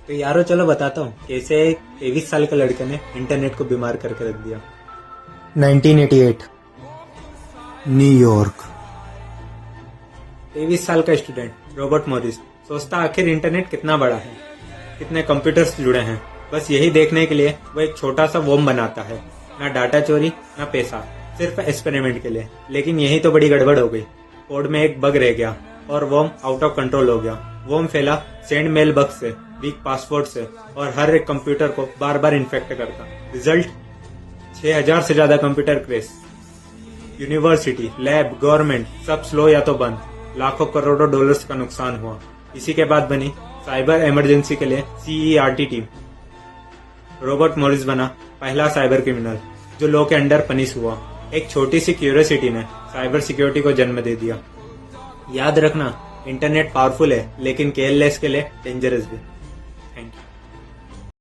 तो यारो चलो बताता हूँ कैसे एक 23 साल के लड़के ने इंटरनेट को बीमार करके रख दिया। 1988 न्यूयॉर्क। 23 साल का स्टूडेंट रॉबर्ट मॉरिस सोचता आखिर इंटरनेट कितना बड़ा है, कितने कंप्यूटर्स जुड़े हैं। बस यही देखने के लिए वो एक छोटा सा वॉर्म बनाता है। ना डाटा चोरी ना पैसा, सिर्फ एक्सपेरिमेंट के लिए। लेकिन यही तो बड़ी गड़बड़ हो गई। कोड में एक बग रह गया और वॉर्म आउट ऑफ कंट्रोल हो गया। वॉर्म फैला सेंड मेल बग से, वीक पासवर्ड से और हर एक कंप्यूटर को बार बार इन्फेक्ट करता। रिजल्ट 6000 से ज्यादा computer crash. University, lab, government सब स्लो या तो बंद। लाखों करोड़ों डॉलर्स का नुकसान हुआ। इसी के बाद बनी साइबर इमरजेंसी के लिए CERT टीम। रॉबर्ट मॉरिस बना पहला साइबर क्रिमिनल जो लॉ के अंडर पनिश हुआ। एक छोटी सी क्यूरियोसिटी ने साइबर सिक्योरिटी को जन्म दे दिया। याद रखना, इंटरनेट पावरफुल है लेकिन केयरलेस के लिए डेंजरस भी। Thank you.